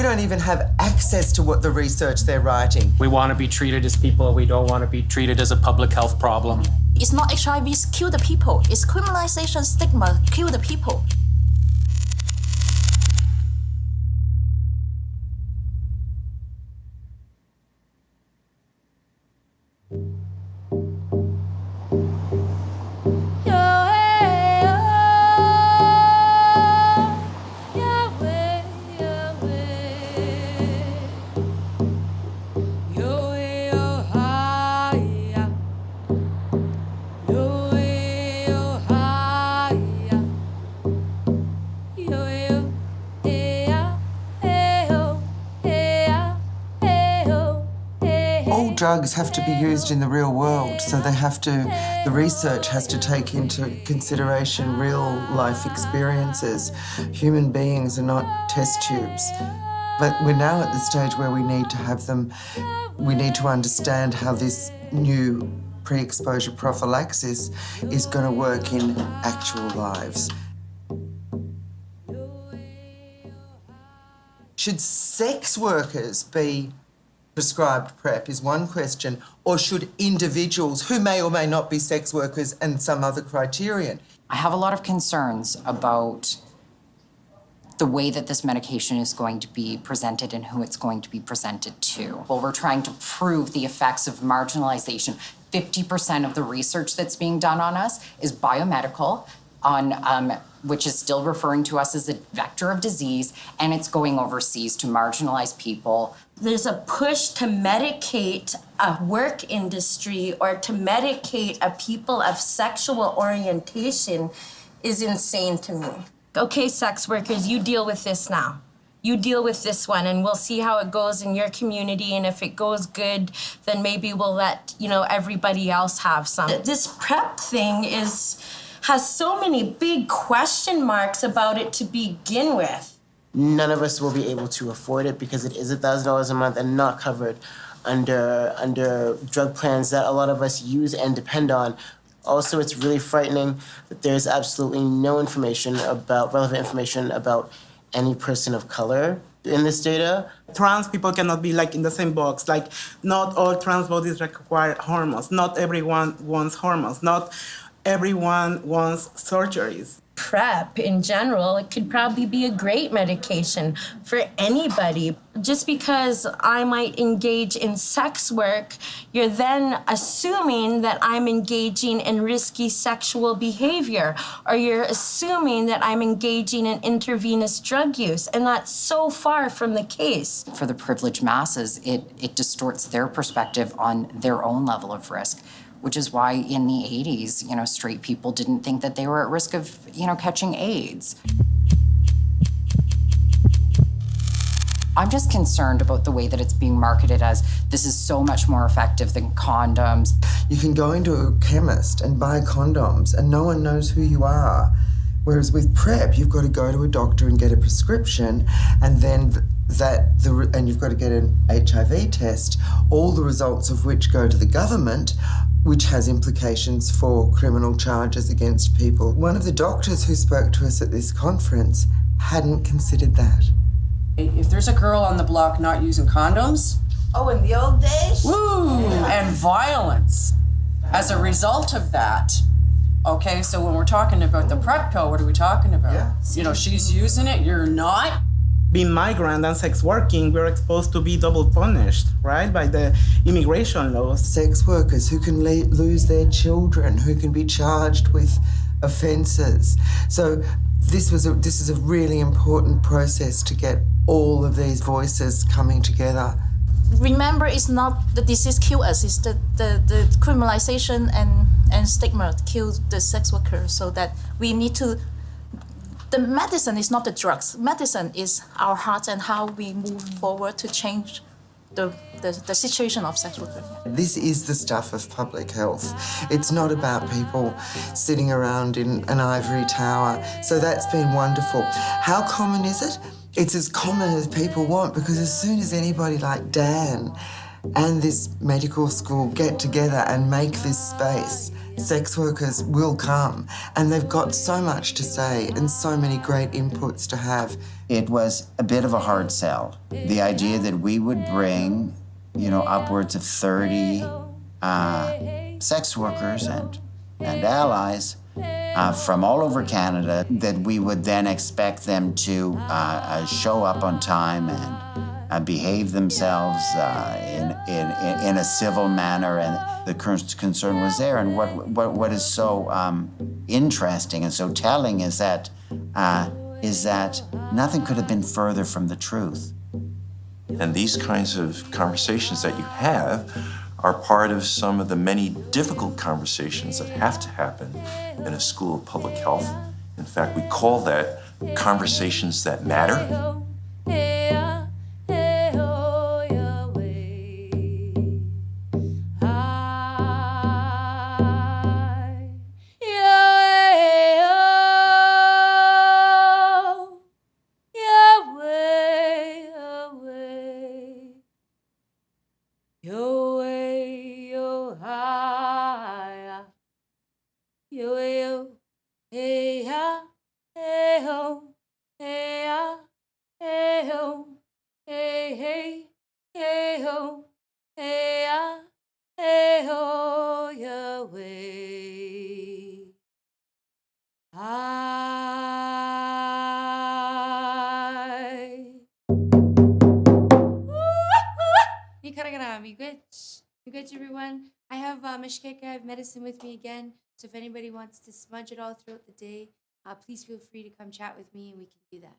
We don't even have access to what the research they're writing. We want to be treated as people. We don't want to be treated as a public health problem. It's not HIV's kill the people. It's criminalization, stigma, kill the people. Drugs have to be used in the real world, so the research has to take into consideration real life experiences. Human beings are not test tubes. But we're now at the stage where we need to have them, we need to understand how this new pre-exposure prophylaxis is going to work in actual lives. Should sex workers be prescribed PrEP is one question, or should individuals who may or may not be sex workers and some other criterion? I have a lot of concerns about the way that this medication is going to be presented and who it's going to be presented to. Well, we're trying to prove the effects of marginalization. 50% of the research that's being done on us is biomedical, which is still referring to us as a vector of disease, and it's going overseas to marginalize people. There's a push to medicate a work industry or to medicate a people of sexual orientation is insane to me. Okay, sex workers, you deal with this now. You deal with this one, and we'll see how it goes in your community, and if it goes good, then maybe we'll let, everybody else have some. This PrEP thing has so many big question marks about it to begin with. None of us will be able to afford it because it is $1,000 a month and not covered under drug plans that a lot of us use and depend on. Also, it's really frightening that there's absolutely no relevant information about any person of color in this data. Trans people cannot be in the same box. Not all trans bodies require hormones. Not everyone wants hormones. Not everyone wants surgeries. PrEP in general, it could probably be a great medication for anybody. Just because I might engage in sex work, you're then assuming that I'm engaging in risky sexual behavior, or you're assuming that I'm engaging in intravenous drug use, and that's so far from the case. For the privileged masses, it distorts their perspective on their own level of risk, which is why in the 80s, straight people didn't think that they were at risk of, catching AIDS. I'm just concerned about the way that it's being marketed as this is so much more effective than condoms. You can go into a chemist and buy condoms and no one knows who you are. Whereas with PrEP, you've got to go to a doctor and get a prescription, and then and you've got to get an HIV test, all the results of which go to the government, which has implications for criminal charges against people. One of the doctors who spoke to us at this conference hadn't considered that. If there's a girl on the block not using condoms... Oh, in the old days? Woo! And violence as a result of that. Okay, so when we're talking about the PrEP pill, what are we talking about? Yeah. She's using it, you're not. Being migrant and sex working, we're exposed to be double punished, right, by the immigration laws. Sex workers who can lose their children, who can be charged with offences. So this is a really important process to get all of these voices coming together. Remember, it's not the disease kill us, it's the criminalization and stigma kill the sex workers, so that we need to... The medicine is not the drugs. Medicine is our heart and how we move forward to change the situation of sex workers. This is the stuff of public health. It's not about people sitting around in an ivory tower. So that's been wonderful. How common is it? It's as common as people want, because as soon as anybody like Dan and this medical school get together and make this space, sex workers will come, and they've got so much to say and so many great inputs to have. It was a bit of a hard sell. The idea that we would bring, upwards of 30 sex workers and allies from all over Canada, that we would then expect them to show up on time and behave themselves in a civil manner, and the concern was there. And what is so interesting and so telling is that nothing could have been further from the truth. And these kinds of conversations that you have are part of some of the many difficult conversations that have to happen in a school of public health. In fact, we call that conversations that matter. Miigwech, everyone. I have Mishkeka, I have medicine with me again. So if anybody wants to smudge it all throughout the day, please feel free to come chat with me and we can do that.